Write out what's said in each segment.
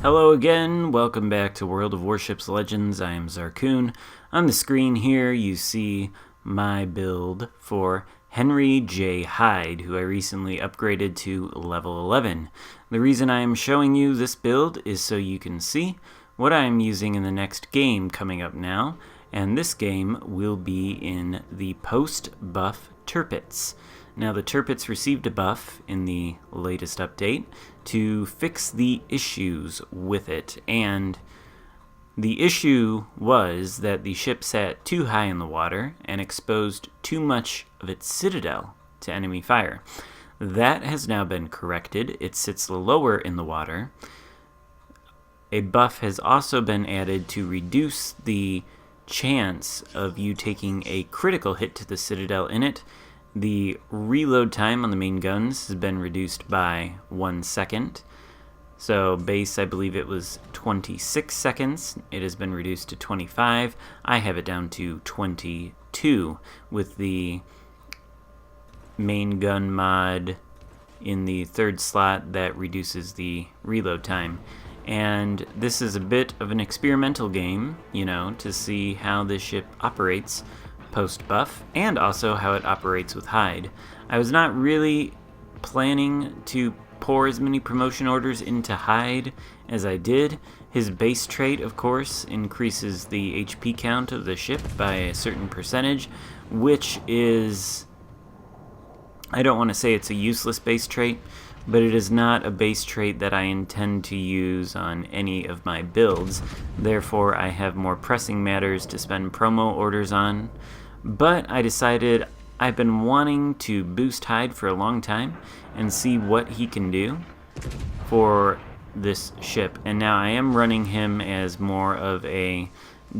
Hello again, welcome back to World of Warships Legends. I am Zarkoon. On the screen here you see my build for Henry J. Hyde, who I recently upgraded to level 11. The reason I am showing you this build is so you can see what I am using in the next game coming up now, and this game will be in the post-buff Tirpitz. Now the Tirpitz received a buff in the latest update to fix the issues with it, and the issue was that the ship sat too high in the water and exposed too much of its citadel to enemy fire. That has now been corrected. It sits lower in the water. A buff has also been added to reduce the chance of you taking a critical hit to the citadel in it. The reload time on the main guns has been reduced by 1 second. So base, I believe it was 26 seconds. It has been reduced to 25. I have it down to 22 with the main gun mod in the third slot that reduces the reload time. And this is a bit of an experimental game, to see how this ship operates post-buff, and also how it operates with Hyde. I was not really planning to pour as many promotion orders into Hyde as I did. His base trait, of course, increases the HP count of the ship by a certain percentage, which is, I don't want to say it's a useless base trait, but it is not a base trait that I intend to use on any of my builds. Therefore, I have more pressing matters to spend promo orders on. But I decided I've been wanting to boost Hyde for a long time and see what he can do for this ship. And now I am running him as more of a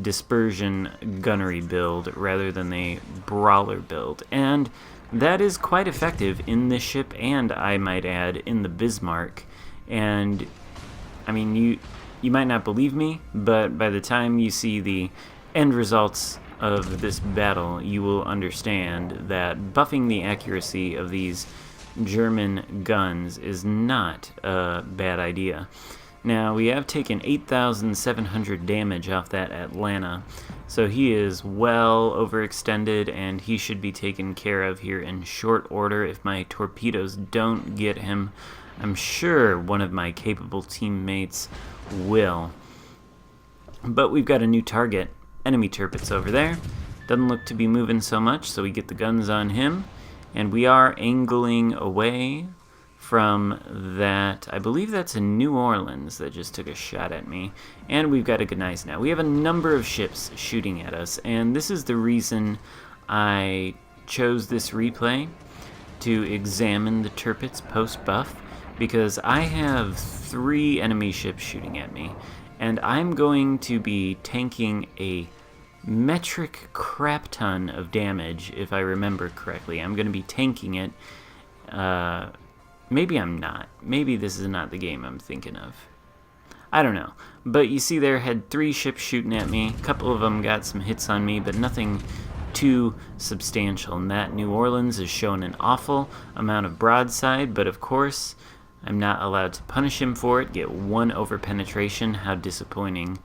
dispersion gunnery build rather than a brawler build. And that is quite effective in this ship, and I might add in the Bismarck. And I mean, you might not believe me, but by the time you see the end results of this battle, you will understand that buffing the accuracy of these German guns is not a bad idea. Now, we have taken 8,700 damage off that Atlanta, so he is well overextended, and he should be taken care of here in short order if my torpedoes don't get him. I'm sure one of my capable teammates will. But we've got a new target. Enemy Tirpitz over there. Doesn't look to be moving so much, so we get the guns on him. And we are angling away from that. I believe that's a New Orleans that just took a shot at me. And we've got a Gneiss now. We have a number of ships shooting at us, and this is the reason I chose this replay to examine the Tirpitz post-buff, because I have 3 enemy ships shooting at me. And I'm going to be tanking a metric crap ton of damage, if I remember correctly. I'm going to be tanking it. Maybe I'm not. Maybe this is not the game I'm thinking of. I don't know. But you see there, had 3 ships shooting at me. A couple of them got some hits on me, but nothing too substantial. And that New Orleans is showing an awful amount of broadside, but of course I'm not allowed to punish him for it. Get 1 over penetration. How disappointing.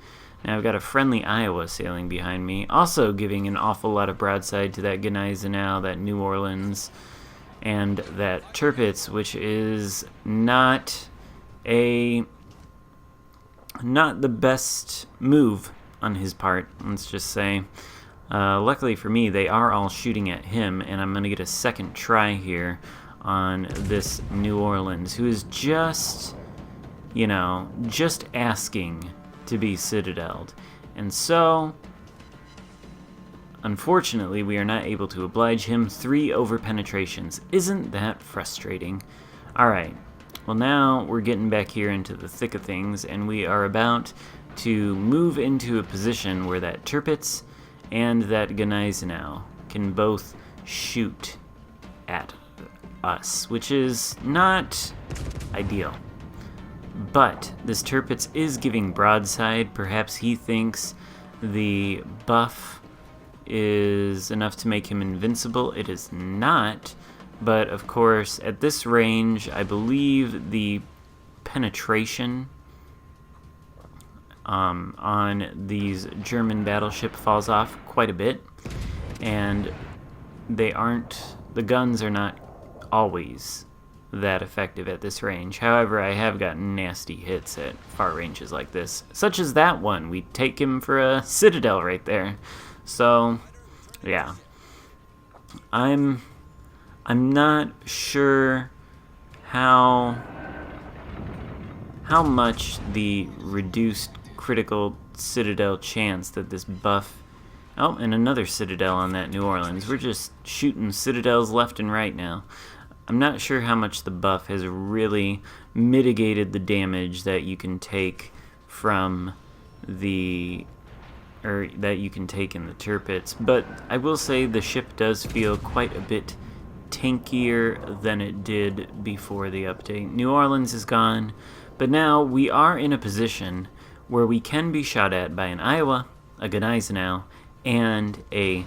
Now I've got a friendly Iowa sailing behind me, also giving an awful lot of broadside to that Gneisenau, that New Orleans, and that Tirpitz, which is not the best move on his part, let's just say. Luckily for me, they are all shooting at him, and I'm going to get a second try here on this New Orleans, who is just asking to be citadeled. And so, unfortunately, we are not able to oblige him. 3 over penetrations. Isn't that frustrating? Alright, well now we're getting back here into the thick of things, and we are about to move into a position where that Tirpitz and that Gneisenau can both shoot at us, which is not ideal. But this Tirpitz is giving broadside. Perhaps he thinks the buff is enough to make him invincible. It is not, but of course at this range I believe the penetration on these German battleship falls off quite a bit, and the guns are not always that effective at this range. However, I have gotten nasty hits at far ranges like this, such as that one. We take him for a citadel right there. So, yeah. I'm not sure how much the reduced critical citadel chance that this buff... Oh, and another citadel on that New Orleans. We're just shooting citadels left and right now. I'm not sure how much the buff has really mitigated the damage that you can take from that you can take in the Tirpitz, but I will say the ship does feel quite a bit tankier than it did before the update. New Orleans is gone, but now we are in a position where we can be shot at by an Iowa, a Gneisenau, and a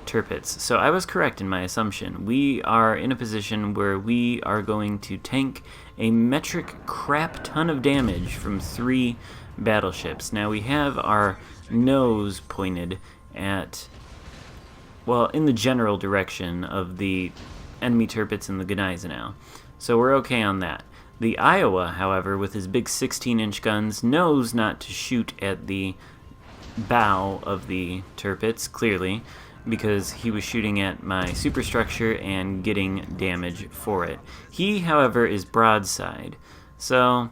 Tirpitz. So I was correct in my assumption. We are in a position where we are going to tank a metric crap ton of damage from 3 battleships. Now we have our nose pointed at, well, in the general direction of the enemy Tirpitz and the Gneisenau. So we're okay on that. The Iowa, however, with his big 16-inch guns, knows not to shoot at the bow of the Tirpitz, clearly, because he was shooting at my superstructure and getting damage for it. He, however, is broadside, so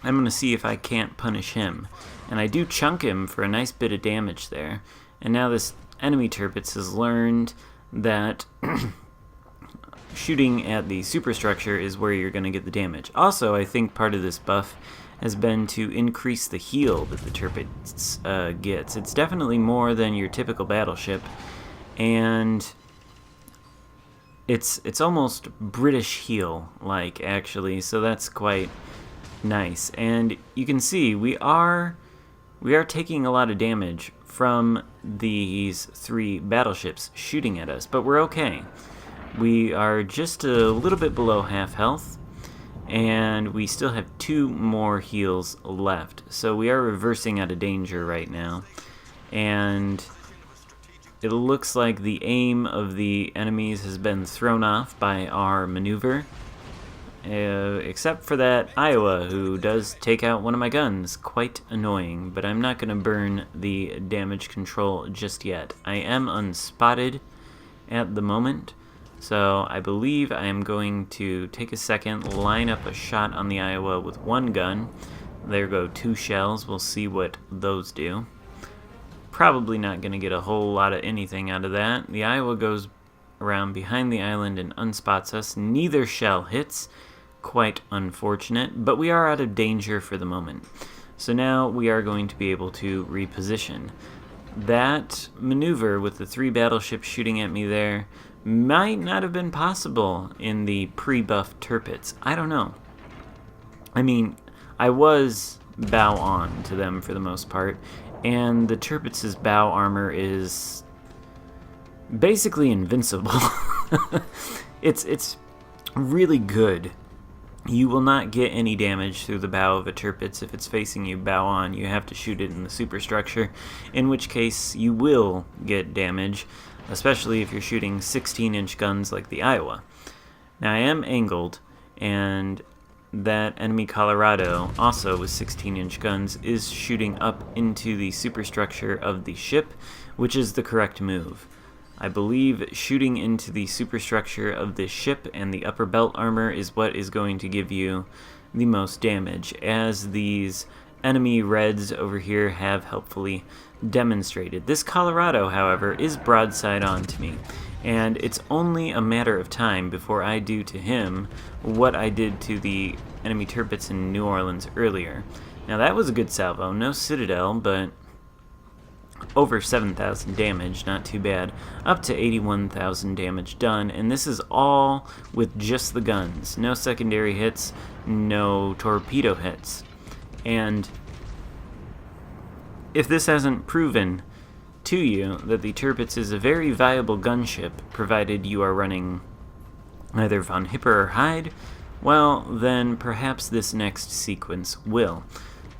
I'm going to see if I can't punish him. And I do chunk him for a nice bit of damage there. And now this enemy Tirpitz has learned that shooting at the superstructure is where you're going to get the damage. Also, I think part of this buff has been to increase the heal that the Tirpitz gets. It's definitely more than your typical battleship, and it's almost British heal-like, actually, so that's quite nice. And you can see we are taking a lot of damage from these 3 battleships shooting at us, but we're okay. We are just a little bit below half health, and we still have 2 more heals left. So we are reversing out of danger right now, and it looks like the aim of the enemies has been thrown off by our maneuver, except for that Iowa, who does take out one of my guns. Quite annoying, but I'm not going to burn the damage control just yet. I am unspotted at the moment, so I believe I am going to take a second, line up a shot on the Iowa with 1 gun. There go 2 shells. We'll see what those do. Probably not going to get a whole lot of anything out of that. The Iowa goes around behind the island and unspots us. Neither shell hits. Quite unfortunate, but we are out of danger for the moment. So now we are going to be able to reposition. That maneuver with the 3 battleships shooting at me there might not have been possible in the pre-buff Tirpitz. I don't know. I mean, I was bow on to them for the most part, and the Tirpitz's bow armor is basically invincible. It's really good. You will not get any damage through the bow of a Tirpitz if it's facing you bow on. You have to shoot it in the superstructure, in which case you will get damage, especially if you're shooting 16-inch guns like the Iowa. Now I am angled, and that enemy Colorado, also with 16-inch guns, is shooting up into the superstructure of the ship, which is the correct move. I believe shooting into the superstructure of this ship and the upper belt armor is what is going to give you the most damage, as these enemy reds over here have helpfully demonstrated. This Colorado, however, is broadside on to me, and it's only a matter of time before I do to him what I did to the enemy Tirpitz in New Orleans earlier. Now that was a good salvo, no citadel, but over 7,000 damage, not too bad, up to 81,000 damage done, and this is all with just the guns. No secondary hits, no torpedo hits. And if this hasn't proven to you that the Tirpitz is a very viable gunship, provided you are running either von Hipper or Hyde, well, then perhaps this next sequence will.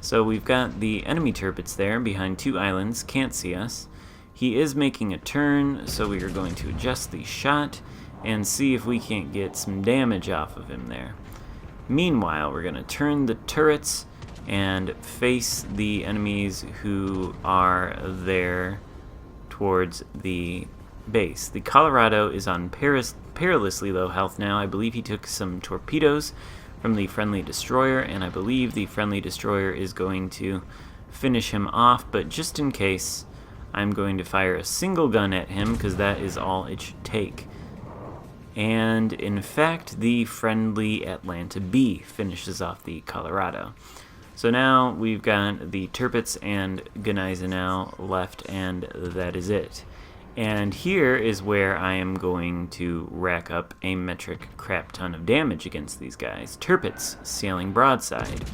So we've got the enemy Tirpitz there behind 2 islands, can't see us. He is making a turn, so we are going to adjust the shot and see if we can't get some damage off of him there. Meanwhile, we're going to turn the turrets and face the enemies who are there towards the base. The Colorado is on perilously low health now. I believe he took some torpedoes from the friendly destroyer, and I believe the friendly destroyer is going to finish him off, but just in case, I'm going to fire a single gun at him because that is all it should take. And in fact, the friendly Atlanta B finishes off the Colorado. So now we've got the Tirpitz and Gneisenau left, and that is it. And here is where I am going to rack up a metric crap ton of damage against these guys. Tirpitz sailing broadside.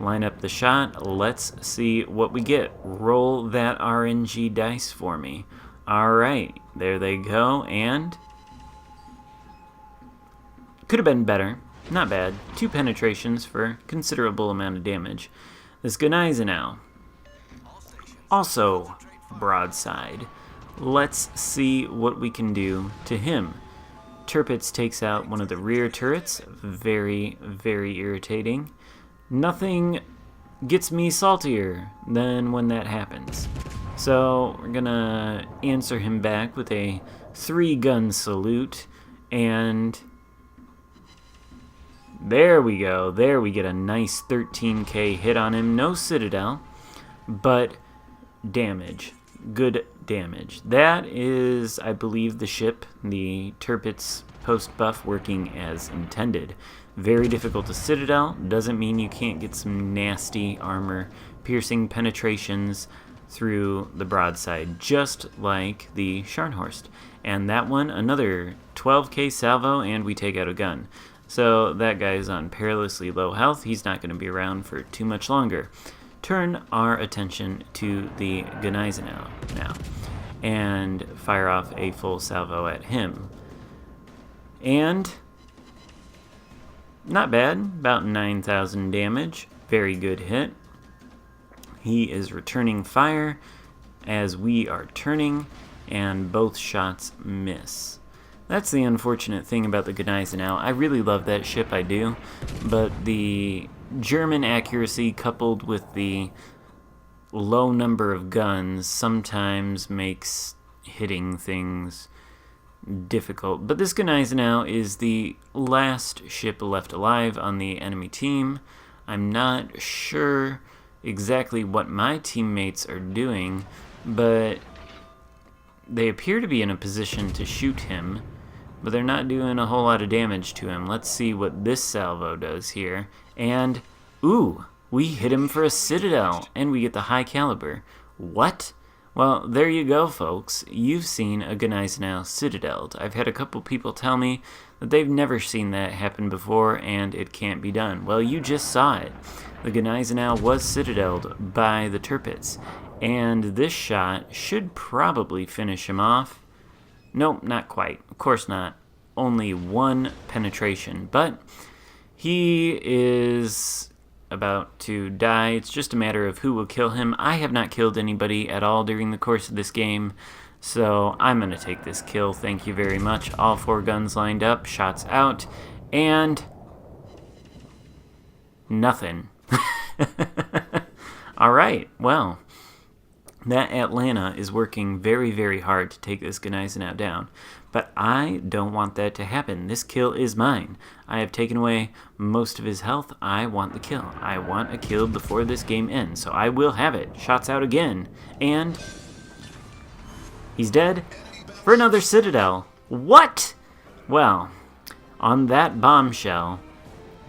Line up the shot. Let's see what we get. Roll that RNG dice for me. Alright, there they go, and could have been better. Not bad. 2 penetrations for considerable amount of damage. This Gneisenau, also broadside. Let's see what we can do to him. Tirpitz takes out one of the rear turrets. Very, very irritating. Nothing gets me saltier than when that happens. So we're gonna answer him back with a 3-gun salute, and there we go. There we get a nice 13k hit on him. No citadel, but damage. Good damage. That is, I believe, the ship, the Tirpitz post-buff, working as intended. Very difficult to citadel. Doesn't mean you can't get some nasty armor-piercing penetrations through the broadside, just like the Scharnhorst. And that one, another 12k salvo, and we take out a gun. So that guy is on perilously low health. He's not going to be around for too much longer. Turn our attention to the Gneisenau now and fire off a full salvo at him. And not bad, about 9,000 damage. Very good hit. He is returning fire as we are turning, and both shots miss. That's the unfortunate thing about the Gneisenau. I really love that ship, I do, but the German accuracy coupled with the low number of guns sometimes makes hitting things difficult. But this Gneisenau is the last ship left alive on the enemy team. I'm not sure exactly what my teammates are doing, but they appear to be in a position to shoot him, but they're not doing a whole lot of damage to him. Let's see what this salvo does here. And, ooh, we hit him for a citadel, and we get the high caliber. What? Well, there you go, folks. You've seen a Gneisenau citadeled. I've had a couple people tell me that they've never seen that happen before, and it can't be done. Well, you just saw it. The Gneisenau was citadeled by the Tirpitz, and this shot should probably finish him off. Nope, not quite. Of course not. Only 1 penetration, but he is about to die. It's just a matter of who will kill him. I have not killed anybody at all during the course of this game, so I'm going to take this kill. Thank you very much. All 4 guns lined up, shots out, and nothing. Alright, well, that Atlanta is working very, very hard to take this Gneisenau down, but I don't want that to happen. This kill is mine. I have taken away most of his health. I want the kill. I want a kill before this game ends, so I will have it. Shots out again, and he's dead for another citadel. What? Well, on that bombshell,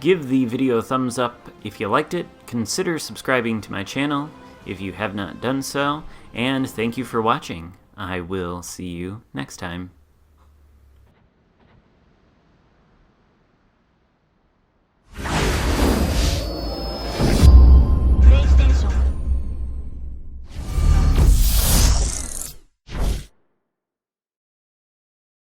give the video a thumbs up if you liked it. Consider subscribing to my channel if you have not done so, and thank you for watching. I will see you next time.